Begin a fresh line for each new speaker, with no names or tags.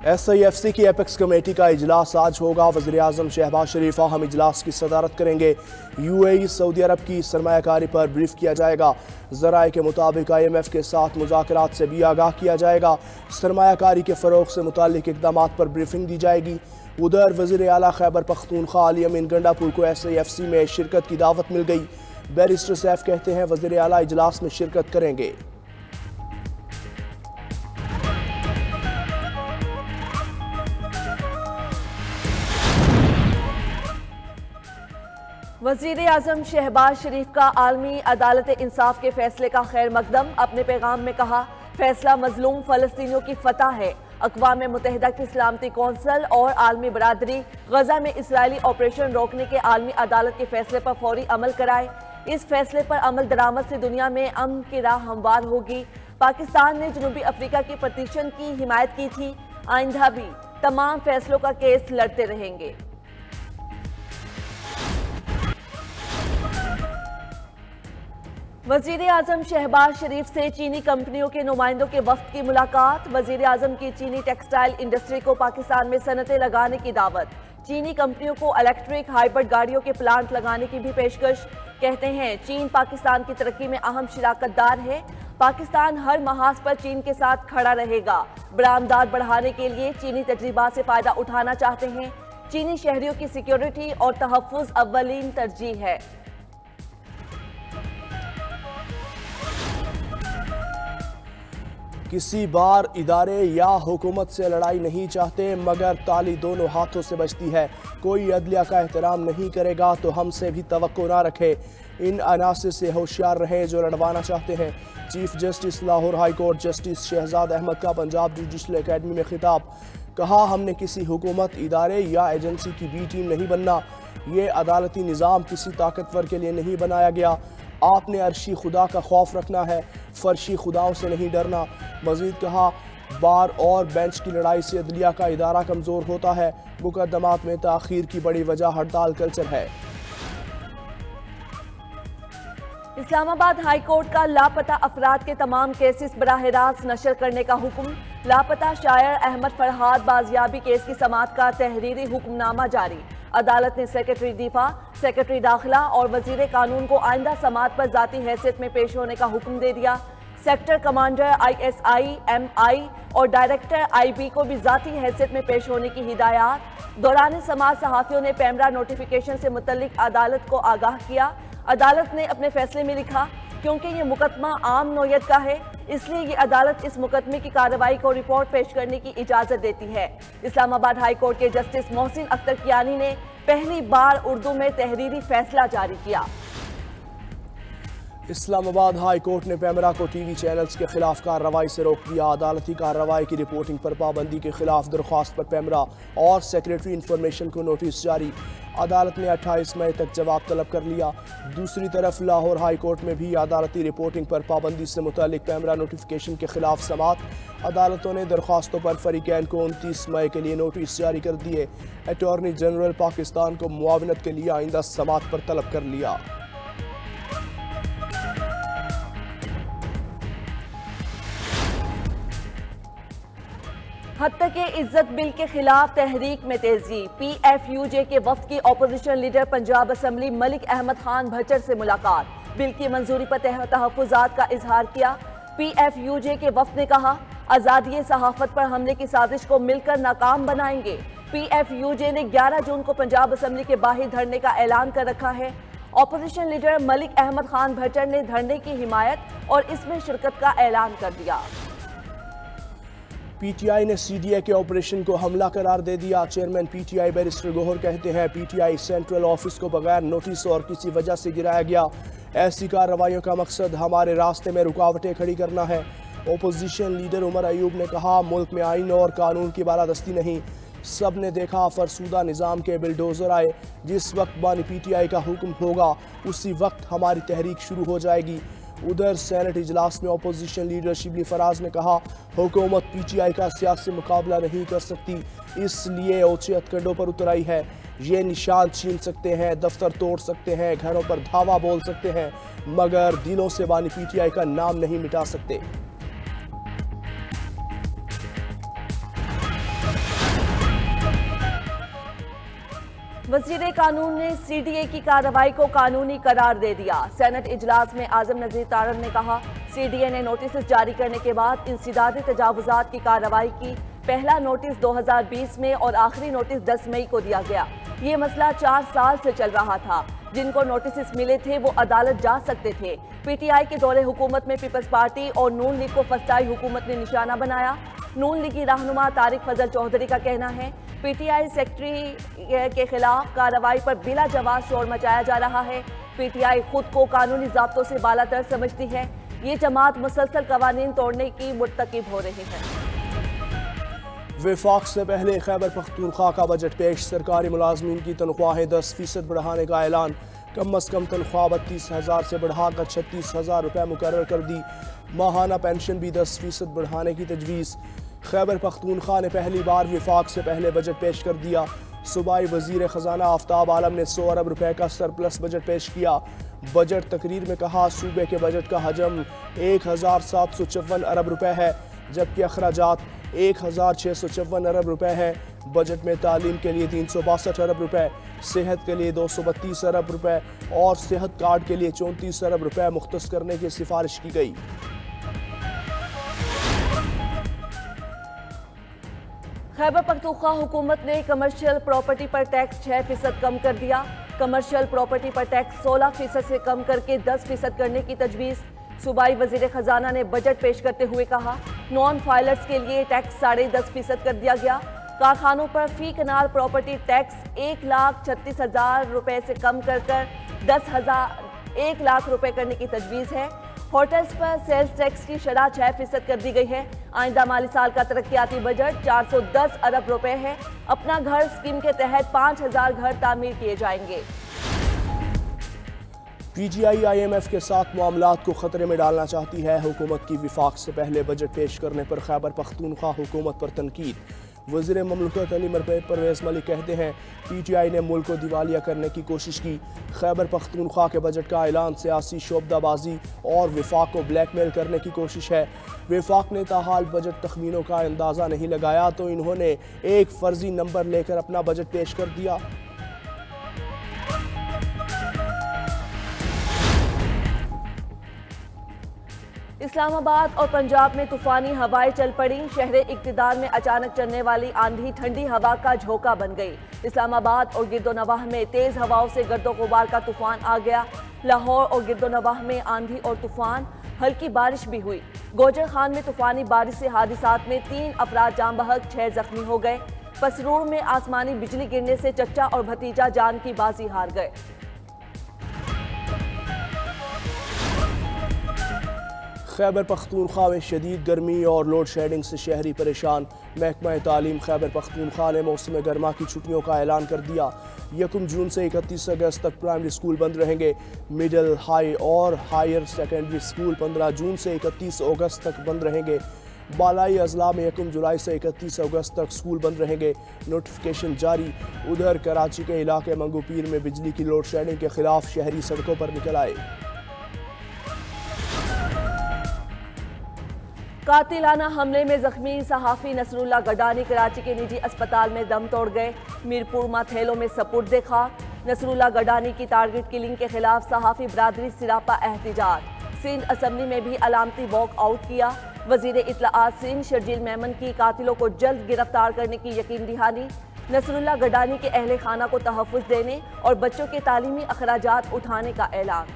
SIFC की apex committee का इजलास आज होगा। वज़ीर-ए-आज़म शहबाज शरीफ अहम इजलास की सदारत करेंगे। UAE सऊदी अरब की सरमायाकारी पर ब्रीफ किया जाएगा। ज़राए के मुताबिक IMF के साथ मुज़ाकरात से भी आगाह किया जाएगा। सरमायाकारी के फ़रोग़ से मुताल्लिक़ इक़दामात पर ब्रीफिंग दी जाएगी। उधर वज़ीर आला खैबर पख्तूनख्वा अली अमीन गंडापुर को SIFC में शिरकत की दावत मिल गई। बैरिस्टर सैफ कहते हैं वज़ीर आला इजलास में शिरकत करेंगे।
वज़ीर-ए-आज़म शहबाज शरीफ का आलमी अदालत इंसाफ के फैसले का खैर मकदम। अपने पैगाम में कहा, फैसला मजलूम फ़लस्तीनियों की फतह है। अक़वाम मुत्तहिदा की सलामती कौंसिल और आलमी बरादरी गजा में इसराइली ऑपरेशन रोकने के आलमी अदालत के फैसले पर फौरी अमल कराए। इस फैसले पर अमल दरामद से दुनिया में अमन की राह हमवार होगी। पाकिस्तान ने जनूबी अफ्रीका की पटिशन की हिमायत की थी। आइंदा भी तमाम फैसलों का केस लड़ते रहेंगे। वज़ीर-ए-आज़म शहबाज शरीफ से चीनी कंपनियों के नुमाइंदों के वफ्द की मुलाकात। वज़ीर-ए-आज़म की चीनी टेक्सटाइल इंडस्ट्री को पाकिस्तान में सनतें लगाने की दावत। चीनी कंपनियों को इलेक्ट्रिक हाइब्रिड गाड़ियों के प्लांट लगाने की भी पेशकश। कहते हैं चीन पाकिस्तान की तरक्की में अहम शिराकतदार है। पाकिस्तान हर महाज पर चीन के साथ खड़ा रहेगा। बरामदात बढ़ाने के लिए चीनी तजर्बा से फायदा उठाना चाहते हैं। चीनी शहरियों की सिक्योरिटी और तहफ़्फ़ुज़ अव्वलीन तरजीह है।
किसी बार इदारे या हुकूमत से लड़ाई नहीं चाहते, मगर ताली दोनों हाथों से बजती है। कोई अदलिया का एहतराम नहीं करेगा तो हमसे भी तवक्को ना रखे। इन अनासिर से होशियार रहें जो लड़वाना चाहते हैं। Chief justice Lahore high court justice Shahzad Ahmad का पंजाब जुडिशल एकेडमी में खिताब। कहा, हमने किसी हुकूमत, इदारे या एजेंसी की बी टीम नहीं बनना। ये अदालती निज़ाम किसी ताकतवर के लिए नहीं बनाया गया। आपने अर्शी खुदा का खौफ रखना है, फर्शी खुदाओं से नहीं डरना। मजीद कहा, बार और बेंच की लड़ाई से अदलिया का इदारा कमज़ोर होता है। मुकदमात में ताख़ीर की बड़ी वजह हड़ताल कल्चर है।
इस्लामाबाद हाई कोर्ट का लापता अफराद के तमाम केसेस बराह रास्त नशर करने का हुक्म। लापता शायर अहमद फरहाद बाजियाबी केस की समाअत का तहरीरी हुक्मनामा जारी। अदालत ने सेक्रेटरी दिफा, सेक्रेटरी दाखिला और वजीर कानून को आइंदा समाअत पर जाती हैसियत में पेश होने का हुक्म दे दिया। सेक्टर कमांडर ISI, MI और डायरेक्टर IB को भी जाती हैसियत में पेश होने की हिदायत। दौरान समाअत सहाफ़ियों ने पैमरा नोटिफिकेशन से मुतल्लिक अदालत को आगाह किया। अदालत ने अपने फैसले में लिखा, क्योंकि ये मुकदमा आम नौयत का है, इसलिए ये अदालत इस मुकदमे की कार्रवाई को रिपोर्ट पेश करने की इजाज़त देती है। इस्लामाबाद हाई कोर्ट के जस्टिस मोहसिन अख्तर कियानी ने पहली बार उर्दू में तहरीरी फैसला जारी किया।
इस्लामाबाद हाई कोर्ट ने पैमरा को TV चैनल्स के खिलाफ कार्रवाई से रोक दिया। अदालती कार्रवाई की रिपोर्टिंग पर पाबंदी के खिलाफ दरख्वास्त पर पैमरा और सेक्रेटरी इंफॉर्मेशन को नोटिस जारी। अदालत ने 28 मई तक जवाब तलब कर लिया। दूसरी तरफ लाहौर हाई कोर्ट में भी अदालती रिपोर्टिंग पर पाबंदी से मुतालिक पैमरा नोटिफिकेशन के खिलाफ समाअत। अदालतों ने दरख्वास्तों पर फरीकैन को 29 मई के लिए नोटिस जारी कर दिए। अटॉर्नी जनरल पाकिस्तान को मुआवनत के लिए आइंदा समाअत पर तलब कर लिया।
हद तक इज्जत बिल के खिलाफ तहरीक में तेजी। PFUJ के वफ्द की opposition leader Punjab assembly Malik Ahmad Khan Bhachar से मुलाकात। बिल की मंजूरी पर तहफ़्फ़ुज़ात का इजहार किया। PFUJ के वफ्द ने कहा, आज़ादी सहाफ़त पर हमले की साजिश को मिलकर नाकाम बनाएंगे। PFUJ ने 11 जून को पंजाब असम्बली के बाहर धरने का ऐलान कर रखा है। अपोजिशन लीडर मलिक अहमद खान भचर ने धरने की हिमायत और इसमें शिरकत का ऐलान कर दिया।
PTI ने CDA के ऑपरेशन को हमला करार दे दिया। चेयरमैन PTI बैरिस्टर गोहर कहते हैं, PTI सेंट्रल ऑफिस को बगैर नोटिस और किसी वजह से गिराया गया। ऐसी कार्रवाइयों का मकसद हमारे रास्ते में रुकावटें खड़ी करना है। ओपोजिशन लीडर उमर अयूब ने कहा, मुल्क में आइन और कानून की बालादस्ती नहीं। सब ने देखा फरसूदा निज़ाम के बिल्डोज़र आए। जिस वक्त बानी PTI का हुक्म होगा उसी वक्त हमारी तहरीक शुरू हो जाएगी। उधर सेनेट इजलास में अपोजिशन लीडर शिबली फराज ने कहा, हुकूमत PTI का सियासी मुकाबला नहीं कर सकती, इसलिए ऊंचे हथकंडों पर उतर आई है। ये निशान छीन सकते हैं, दफ्तर तोड़ सकते हैं, घरों पर धावा बोल सकते हैं, मगर दिलों से बानी PTI का नाम नहीं मिटा सकते।
वज़ीर कानून ने CDA की कार्रवाई को कानूनी करार दे दिया। सेनेट इजलास में आजम नज़ीर तारन ने कहा, CDA ने नोटिस जारी करने के बाद इंसदादी तजावुजात की कार्रवाई की। पहला नोटिस 2020 में और आखिरी नोटिस 10 मई को दिया गया। ये मसला 4 साल से चल रहा था। जिनको नोटिस मिले थे वो अदालत जा सकते थे। PTI के दौरे हुकूमत में पीपल्स पार्टी और नून लीग को फस्ताई हुकूमत ने निशाना बनाया। नून लीगी रहनुमा तारिक फजल चौधरी का कहना है, PTI सेक्रेटरी के खिलाफ कार्रवाई पर बिला जवाब शोर मचाया जा रहा है। PTI खुद को कानूनी ज़ाब्तों से बालातर समझती है। ये जमात मुसलसल कवानीन तोड़ने की मुर्तकिब हो रही है।
वफाक से पहले खैबर पख्तूनख्वा का बजट पेश। सरकारी मुलाजमीन की तनख्वाहें 10% बढ़ाने का ऐलान। कम अज़ कम तनख्वाह 32,000 से बढ़ाकर 36,000 रुपये मुकर्रर कर दी। माहाना पेंशन भी 10% बढ़ाने की तजवीज़। खैबर पख्तूनख्वा ने पहली बार वफाक से पहले बजट पेश कर दिया। सूबाई वज़ीर ख़जाना आफ्ताब आलम ने 100 अरब रुपये का सरप्लस बजट पेश किया। बजट तकरीर में कहा, सूबे के बजट का हजम 1,754 अरब रुपये है, जबकि अखराजात 1,654 अरब रुपये है। बजट में तालीम के लिए 362 अरब रुपये, सेहत के लिए 232 अरब रुपये और सेहत कार्ड के लिए 34 अरब रुपये मुख्तस करने की सिफारिश की गई।
खैबर पख्तूनख्वा हुकूमत ने कमर्शियल प्रॉपर्टी पर टैक्स 6% कम कर दिया। कमर्शियल प्रॉपर्टी पर टैक्स 16% से कम करके 10% करने की तजवीज़। सूबाई वज़ीर ख़जाना ने बजट पेश करते हुए कहा, नॉन फाइलर्स के लिए टैक्स 10.5% कर दिया गया। कारखानों पर फी कनाल प्रॉपर्टी टैक्स 1,36,000 रुपये से कम कर 1 लाख रुपये करने की तजवीज़ है। होटल्स पर सेल्स टैक्स की शरह 6% कर दी गई है। आइंदा माली साल का तरक्याती बजट 410 अरब रुपये है। अपना घर स्कीम के तहत 5,000 घर तामीर किए जाएंगे।
PTI IMF के साथ मामलात को खतरे में डालना चाहती है। हुकूमत की वफाक से पहले बजट पेश करने पर खैबर पख्तूनख्वा हुकूमत पर तनकीद। वज़ीर ममलकत अली परवेज़ मलिक कहते हैं, PTI ने मुल्क को दिवालिया करने की कोशिश की। खैबर पख्तूनख्वा के बजट का ऐलान सियासी शोबदाबाजी और वफाक को ब्लैकमेल करने की कोशिश है। वफाक ने ताहाल बजट तखमीनों का अंदाज़ा नहीं लगाया तो इन्होंने एक फर्जी नंबर लेकर अपना बजट पेश कर दिया।
इस्लामाबाद और पंजाब में तूफानी हवाएं चल पड़ी। शहर इक्तिदार में अचानक चलने वाली आंधी ठंडी हवा का झोंका बन गई। इस्लामाबाद और गिरदोनवाह में तेज हवाओं से गर्दो गुबार का तूफान आ गया। लाहौर और गिरदोनवाह में आंधी और तूफान, हल्की बारिश भी हुई। गोजर खान में तूफानी बारिश से हादिसात में 3 अफराद जान बहक, 6 जख्मी हो गए। पसरूर में आसमानी बिजली गिरने से चचा और भतीजा जान की बाजी हार गए।
खैबर पख्तूनख्वा में शदीद गर्मी और लोड शेडिंग से शहरी परेशान। महकमा तालीम खैबर पख्तूनख्वा ने मौसम गर्मा की छुट्टियों का ऐलान कर दिया। 1 जून से 31 अगस्त तक प्राइमरी स्कूल बंद रहेंगे। मिडिल, हाई और हायर सेकेंडरी स्कूल 15 जून से 31 अगस्त तक बंद रहेंगे। बालाई अजला में 1 जुलाई से 31 अगस्त तक स्कूल बंद रहेंगे। नोटिफिकेशन जारी। उधर कराची के इलाके मंगूपीर में बिजली की लोड शेडिंग के खिलाफ शहरी सड़कों पर निकल आए।
कातिलाना हमले में जख्मी सहाफ़ी नसरुल्लाह गडानी कराची के निजी अस्पताल में दम तोड़ गए। मीरपुर माथेलों में सपुर्दे खाक। नसरुल्लाह गडानी की टारगेट किलिंग के खिलाफ सहाफ़ी बरादरी सिरापा एहतिजाज। सिंध असम्बली में भी अलामती वॉक आउट किया। वजीर इत्तलाआत सिंध शर्जील मेमन की कातिलों को जल्द गिरफ्तार करने की यकीन दहानी। नसरुल्लाह गडानी के अहले खाना को तहफ़्फ़ुज़ देने और बच्चों के तालीमी अखराजात उठाने का ऐलान।